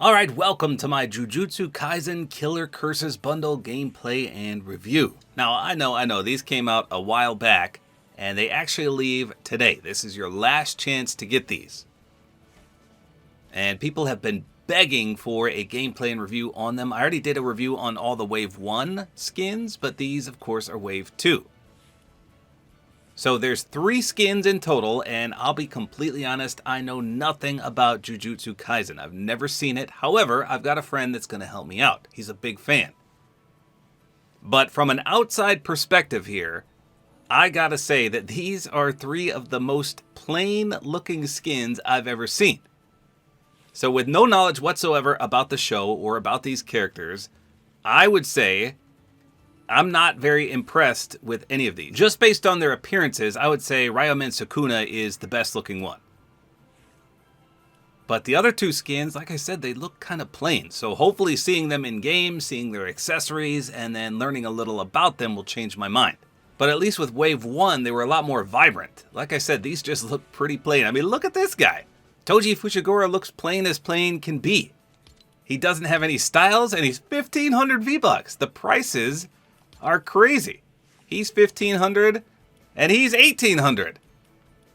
Alright, welcome to my Jujutsu Kaisen Killer Curses Bundle gameplay and review. Now, I know, these came out a while back, and they actually leave today. This is your last chance to get these. And people have been begging for a gameplay and review on them. I already did a review on all the Wave 1 skins, but these, of course, are Wave 2. So there's 3 skins in total, and I'll be completely honest, I know nothing about Jujutsu Kaisen. I've never seen it. However, I've got a friend that's going to help me out. He's a big fan. But from an outside perspective here, I gotta say that these are 3 of the most plain-looking skins I've ever seen. So with no knowledge whatsoever about the show or about these characters, I would say I'm not very impressed with any of these. Just based on their appearances, I would say Ryomen Sukuna is the best looking one. But the other 2 skins, like I said, they look kind of plain. So hopefully seeing them in game, seeing their accessories, and then learning a little about them will change my mind. But at least with Wave 1, they were a lot more vibrant. Like I said, these just look pretty plain. I mean, look at this guy. Toji Fushiguro looks plain as plain can be. He doesn't have any styles, and he's 1,500 V-Bucks. The prices are crazy. He's 1,500 and he's 1,800.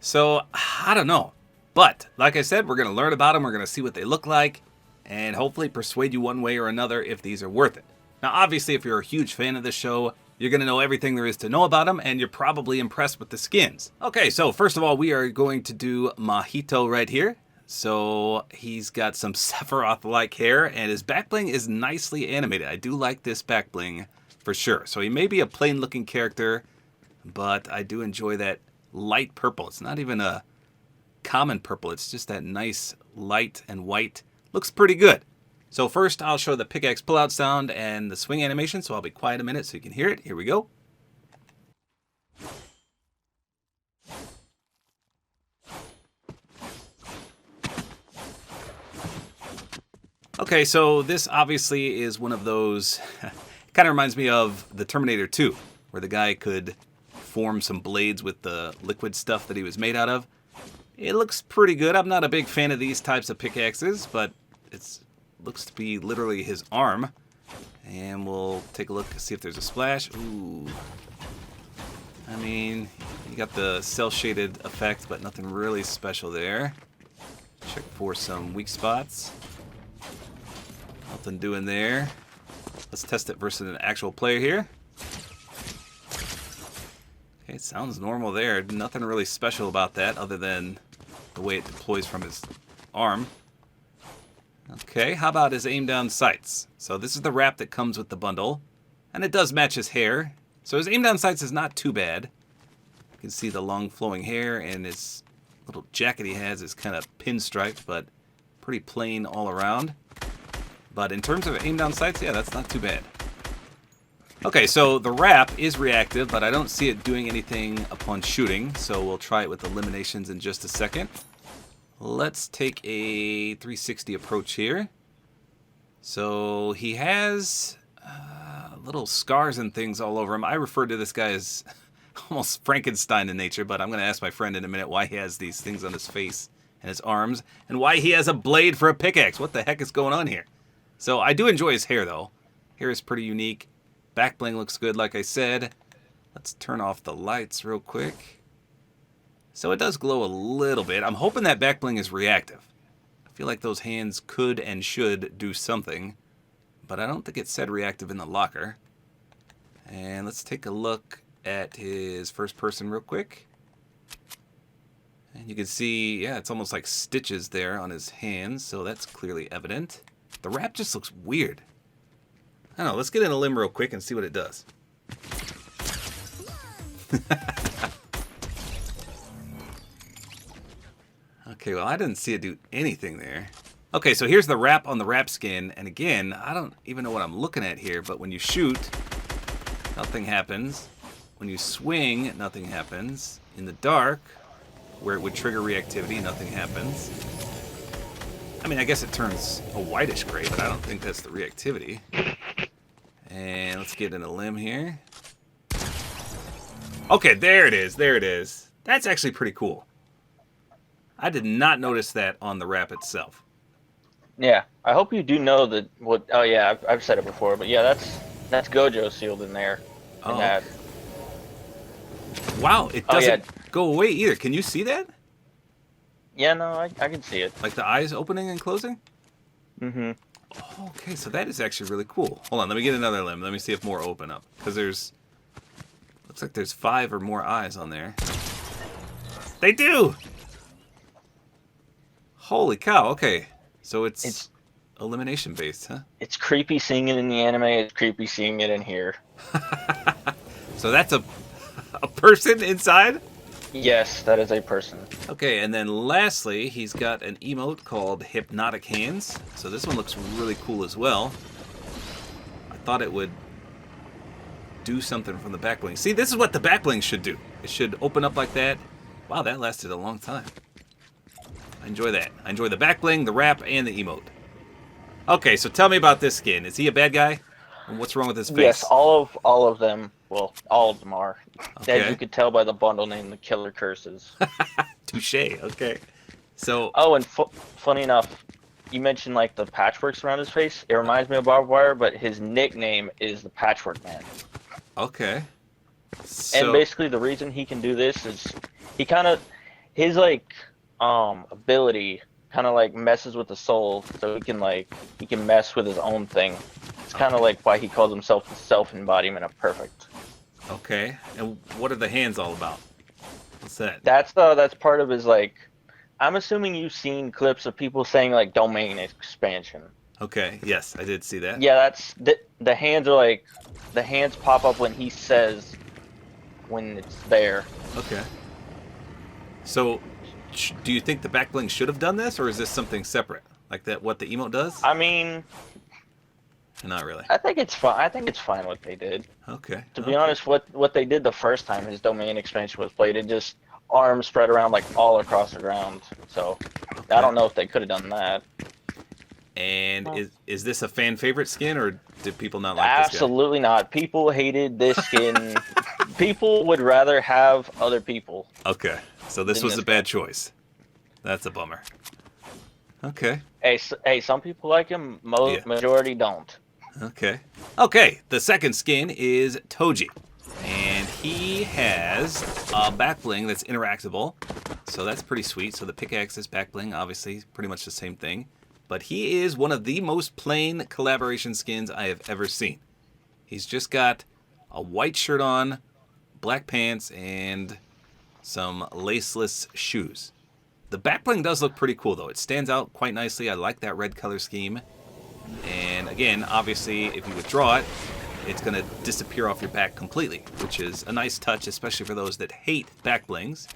So I don't know. But like I said, we're going to learn about them. We're going to see what they look like and hopefully persuade you one way or another if these are worth it. Now, obviously, if you're a huge fan of the show, you're going to know everything there is to know about them, and you're probably impressed with the skins. Okay, so first of all, we are going to do Mahito right here. So he's got some Sephiroth-like hair, and his back bling is nicely animated. I do like this back bling for sure. So he may be a plain-looking character, but I do enjoy that light purple. It's not even a common purple. It's just that nice light and white. Looks pretty good. So first, I'll show the pickaxe pullout sound and the swing animation, so I'll be quiet a minute so you can hear it. Here we go. Okay, so this obviously is one of those... Kind of reminds me of the Terminator 2, where the guy could form some blades with the liquid stuff that he was made out of. It looks pretty good. I'm not a big fan of these types of pickaxes, but it looks to be literally his arm. And we'll take a look to see if there's a splash. Ooh. I mean, you got the cel-shaded effect, but nothing really special there. Check for some weak spots. Nothing doing there. Let's test it versus an actual player here. Okay, it sounds normal there. Nothing really special about that other than the way it deploys from his arm. Okay, how about his aim down sights? So this is the wrap that comes with the bundle. And it does match his hair. So his aim down sights is not too bad. You can see the long flowing hair, and his little jacket he has is kind of pinstriped, but pretty plain all around. But in terms of aim down sights, yeah, that's not too bad. Okay, so the wrap is reactive, but I don't see it doing anything upon shooting, so we'll try it with eliminations in just a second. Let's take a 360 approach here. So he has little scars and things all over him. I refer to this guy as almost Frankenstein in nature, but I'm going to ask my friend in a minute why he has these things on his face and his arms, and why he has a blade for a pickaxe. What the heck is going on here? So I do enjoy his hair, though. Hair is pretty unique. Back bling looks good, like I said. Let's turn off the lights real quick. So it does glow a little bit. I'm hoping that back bling is reactive. I feel like those hands could and should do something, but I don't think it said reactive in the locker. And let's take a look at his first person real quick. And you can see, yeah, it's almost like stitches there on his hands, so that's clearly evident. The wrap just looks weird. I don't know, let's get in a limb real quick and see what it does. Okay, well, I didn't see it do anything there. Okay, so here's the wrap on the wrap skin, and again, I don't even know what I'm looking at here, but when you shoot, nothing happens. When you swing, nothing happens. In the dark, where it would trigger reactivity, nothing happens. I mean, I guess it turns a whitish gray, but I don't think that's the reactivity. And let's get in a limb here. Okay, there it is. There it is. That's actually pretty cool. I did not notice that on the wrap itself. Yeah, I hope you do know that. What? Oh yeah, I've said it before, but yeah, that's Gojo sealed in there, in Oh, that. okay. Wow, it Oh yeah, doesn't go away either. Can you see that? yeah. No, I can see it. Like the eyes opening and closing? Mm-hmm. Okay, so that is actually really cool. Hold on, let me get another limb. Let me see if more open up. Because looks like there's 5 or more eyes on there. They do! Holy cow, okay. So it's It's elimination based, huh? it's creepy seeing it in the anime. It's creepy seeing it in here. So that's a person inside? Yes, that is a person. Okay, and then lastly, he's got an emote called Hypnotic Hands. So this one looks really cool as well. I thought it would do something from the back bling. See, this is what the back bling should do. It should open up like that. Wow, that lasted a long time. I enjoy that. I enjoy the back bling, the wrap, and the emote. Okay, so tell me about this skin. Is he a bad guy? And what's wrong with his Yes, face? all of them. Well, all of them are. As you Okay. could tell by the bundle name, the Killer Curses. Touche. Okay. So, Oh, and funny enough, you mentioned like the patchworks around his face. It reminds me of barbed wire, but his nickname is the Patchwork Man. okay. And So, basically, the reason he can do this is he kind of his like ability kind of like messes with the soul, so he can mess with his own thing. It's kind of okay. like why he calls himself the self-embodiment of perfect. Okay. And what are the hands all about? What's that? That's part of his like. I'm assuming you've seen clips of people saying like domain expansion. Okay. Yes, I did see that. Yeah, that's the hands are like the hands pop up when he says when it's there. Okay. So, do you think the back bling should have done this, or is this something separate? Like that, what the emote does? I mean, Not really. I think it's fine. I think it's fine what they did. Okay. To be Okay. honest, what they did the first time his domain expansion was played, it just arms spread around like all across the ground. So I Okay. don't know if they could have done that. And Well, is this a fan favorite skin, or did people not like this guy? absolutely not. People hated this skin. People would rather have other people Okay. So this than was a this guy. bad choice. That's a bummer. Okay. Hey, some people like him. Yeah. Majority don't. Okay. Okay. The second skin is Toji. And he has a back bling that's interactable. So that's pretty sweet. So the pickaxe is back bling, obviously, pretty much the same thing. But he is one of the most plain collaboration skins I have ever seen. He's just got a white shirt on, black pants, and some laceless shoes. The back bling does look pretty cool, though. It stands out quite nicely. I like that red color scheme. And again, obviously, if you withdraw it, it's going to disappear off your back completely, which is a nice touch, especially for those that hate back blings.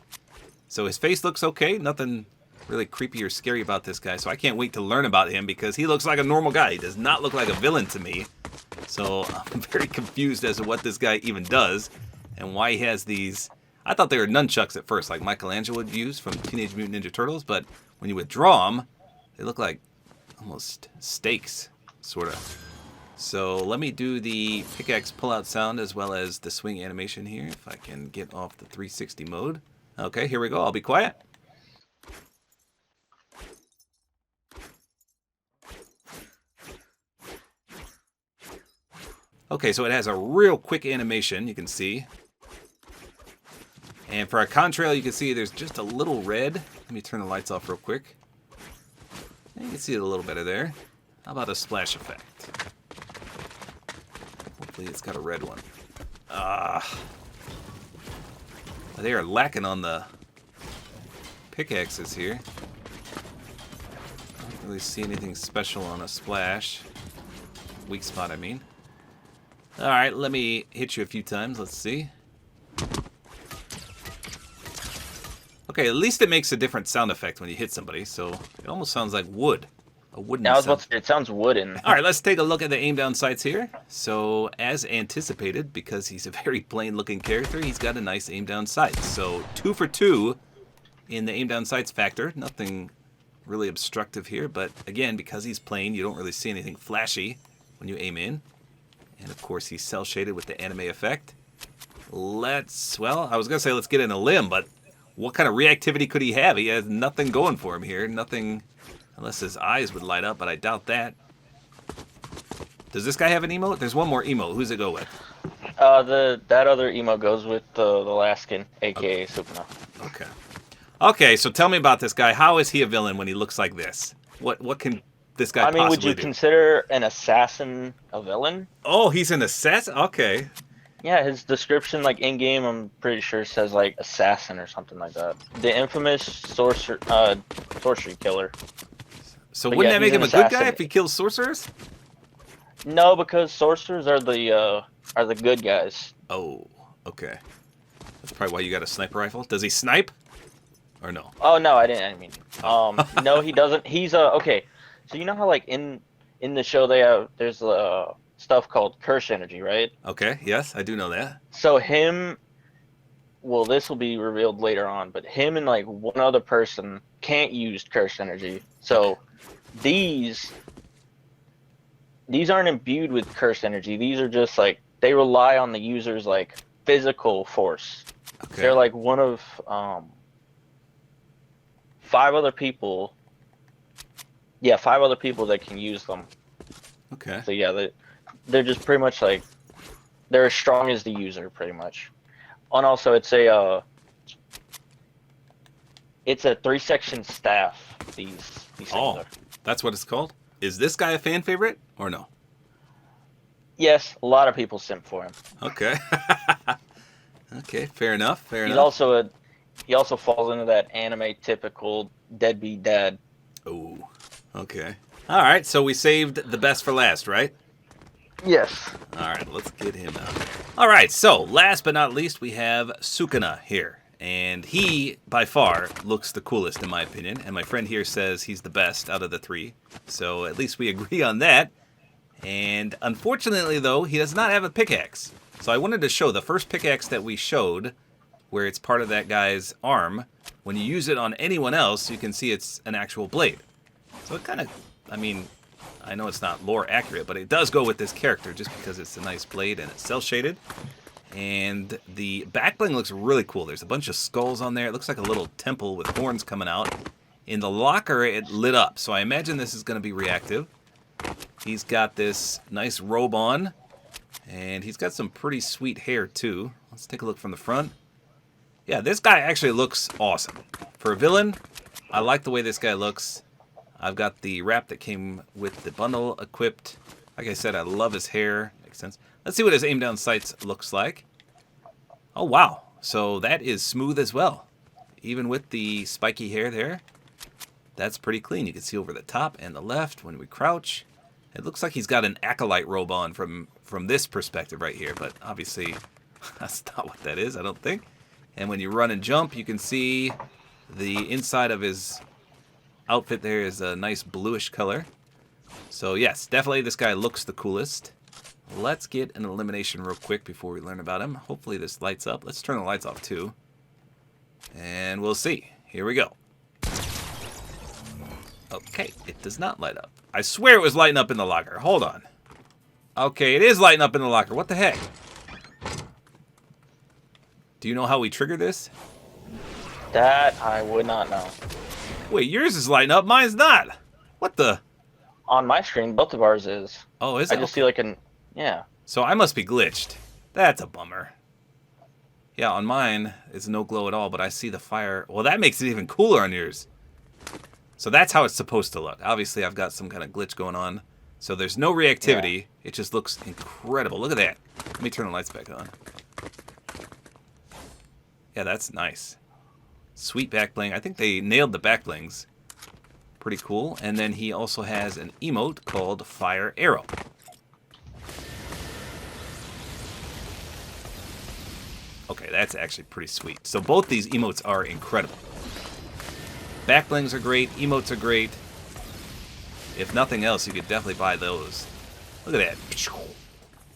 So his face looks okay. Nothing really creepy or scary about this guy. So I can't wait to learn about him because he looks like a normal guy. He does not look like a villain to me. So I'm very confused as to what this guy even does and why he has these. I thought they were nunchucks at first, like Michelangelo would use from Teenage Mutant Ninja Turtles, but when you withdraw them, they look like almost stakes, sort of. So let me do the pickaxe pullout sound as well as the swing animation here, if I can get off the 360 mode. Okay, here we go. I'll be quiet. Okay, so it has a real quick animation, you can see. And for a contrail, you can see there's just a little red. Let me turn the lights off real quick. And you can see it a little better there. How about a splash effect? Hopefully it's got a red one. They are lacking on the pickaxes here. I don't really see anything special on a splash. Weak spot, I mean. Alright, let me hit you a few times. Let's see. Okay, at least it makes a different sound effect when you hit somebody, so it almost sounds like wood. A wooden Now I was about sound. to say, it sounds wooden. Alright, let's take a look at the aim down sights here. So, as anticipated, because he's a very plain looking character, he's got a nice aim down sights. So, 2 for 2 in the aim down sights factor. Nothing really obstructive here, but again, because he's plain, you don't really see anything flashy when you aim in. And of course, he's cell shaded with the anime effect. Well, I was going to say let's get in a limb, but what kind of reactivity could he have? He has nothing going for him here. Nothing. I Unless his eyes would light up, but I doubt that. Does this guy have an emote? There's one more emote. Who's it go with? That other emo goes with the Alaskan, aka Supernova. Okay. Okay, so tell me about this guy. How is he a villain when he looks like this? What can this guy possibly do? Would you consider an assassin a villain? Oh, he's an assassin? Okay. Yeah, his description, like, in-game, I'm pretty sure says, like, assassin or something like that. The infamous sorcery killer. So but wouldn't that make him a good guy if he kills sorcerers? No, because sorcerers are the good guys. Oh, okay. That's probably why you got a sniper rifle. Does he snipe? Or no? Oh, no, I mean, no, he doesn't. He's, okay. So you know how, like, in the show there's stuff called curse energy, right? Okay, yes, I do know that. So him, well, this will be revealed later on, but him and, like, one other person can't use curse energy. So these aren't imbued with curse energy. These are just, like, they rely on the user's, like, physical force. Okay. They're, like, one of 5 other people. Yeah, 5 other people that can use them. Okay. So yeah, they're just pretty much like they're as strong as the user, pretty much. And also, it's a 3-section staff. These things are. That's what it's called. Is this guy a fan favorite or no? Yes, a lot of people simp for him. Okay. Okay, fair enough. Fair enough. He also falls into that anime typical deadbeat dad. Oh, okay. All right, so we saved the best for last, right? Yes. All right, let's get him out. All right, so last but not least, we have Sukuna here. And he, by far, looks the coolest in my opinion. And my friend here says he's the best out of the 3. So at least we agree on that. And unfortunately, though, he does not have a pickaxe. So I wanted to show the first pickaxe that we showed, where it's part of that guy's arm. When you use it on anyone else, you can see it's an actual blade. So it kind of, I mean, I know it's not lore accurate, but it does go with this character just because it's a nice blade and it's cel-shaded. And the back bling looks really cool. There's a bunch of skulls on there. It looks like a little temple with horns coming out. In the locker, it lit up. So I imagine this is going to be reactive. He's got this nice robe on. And he's got some pretty sweet hair, too. Let's take a look from the front. Yeah, this guy actually looks awesome. For a villain, I like the way this guy looks. I've got the wrap that came with the bundle equipped. Like I said, I love his hair. Makes sense. Let's see what his aim down sights looks like. Oh, wow. So that is smooth as well. Even with the spiky hair there, that's pretty clean. You can see over the top and the left when we crouch. It looks like he's got an acolyte robe on from this perspective right here, but obviously that's not what that is, I don't think. And when you run and jump, you can see the inside of his outfit there is a nice bluish color. So yes, definitely this guy looks the coolest. Let's get an elimination real quick before we learn about him. Hopefully this lights up. Let's turn the lights off too. And we'll see. Here we go. Okay, it does not light up. I swear it was lighting up in the locker. Hold on. Okay, it is lighting up in the locker. What the heck? Do you know how we trigger this? That I would not know. Wait, yours is lighting up. Mine's not. What the? On my screen, both of ours is. Oh, is it? I just see like an... Yeah. So I must be glitched. That's a bummer. Yeah, on mine, it's no glow at all, but I see the fire. Well, that makes it even cooler on yours. So that's how it's supposed to look. Obviously, I've got some kind of glitch going on. So there's no reactivity. Yeah. It just looks incredible. Look at that. Let me turn the lights back on. Yeah, that's nice. Sweet back bling. I think they nailed the back blings. Pretty cool. And then he also has an emote called Fire Arrow. Okay, that's actually pretty sweet. So both these emotes are incredible. Back blings are great. Emotes are great. If nothing else, you could definitely buy those. Look at that.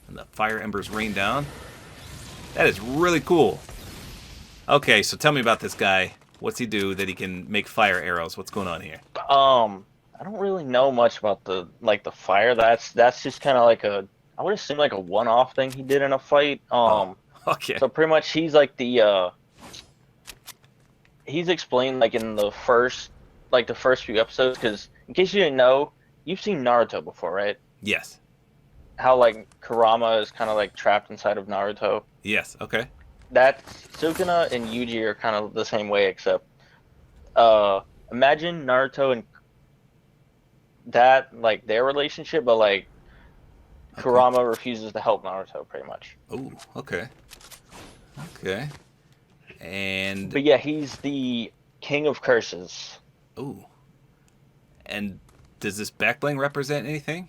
And the fire embers rain down. That is really cool. Okay, so tell me about this guy. What's he do that he can make fire arrows? What's going on here? I don't really know much about the fire. That's just kind of like I would assume like a one-off thing he did in a fight. Okay. So pretty much he's like he's explained like in the first few episodes, because in case you didn't know, you've seen Naruto before, right? Yes. How like Kurama is kind of like trapped inside of Naruto. Yes. Okay. That's Sukuna and Yuji are kind of the same way, except imagine Naruto and that like their relationship, but like Okay. Kurama refuses to help Naruto pretty much. Oh. Okay. Okay. And But yeah, he's the king of curses. oh. And does this backbling represent anything?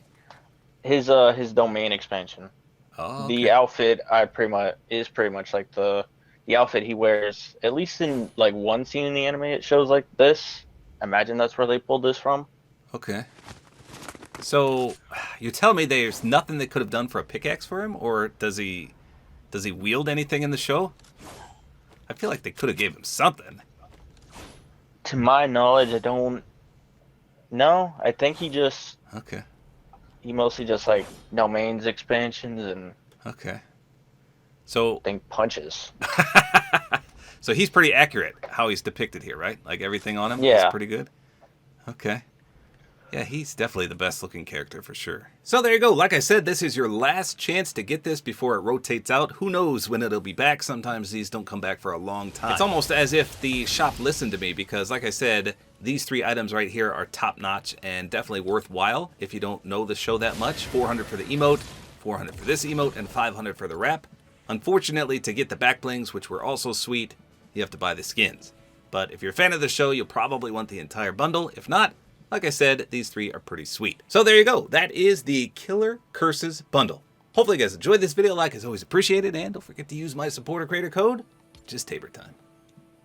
His domain expansion. Oh, The okay. outfit I pretty much like the outfit he wears. At least in like one scene in the anime, it shows like this. I imagine that's where they pulled this from. Okay. So you tell me there's nothing they could have done for a pickaxe for him, or does he wield anything in the show? I feel like they could have gave him something. To my knowledge, I don't know. I think Okay. he mostly just like domains expansions and Okay. So I think punches. so he's pretty accurate how he's depicted here, right? Like everything on him is Yeah. pretty good. Okay. Yeah, he's definitely the best looking character for sure. So there you go. Like I said, this is your last chance to get this before it rotates out. Who knows when it'll be back? Sometimes these don't come back for a long time. It's almost as if the shop listened to me because, like I said, these 3 items right here are top notch and definitely worthwhile if you don't know the show that much. 400 for the emote, 400 for this emote, and 500 for the wrap. Unfortunately, to get the back blings, which were also sweet, you have to buy the skins. But if you're a fan of the show, you'll probably want the entire bundle. If not, like I said, these 3 are pretty sweet. So there you go. That is the Killer Curses bundle. Hopefully you guys enjoyed this video. Like is always appreciated. And don't forget to use my supporter creator code, just Tabor time.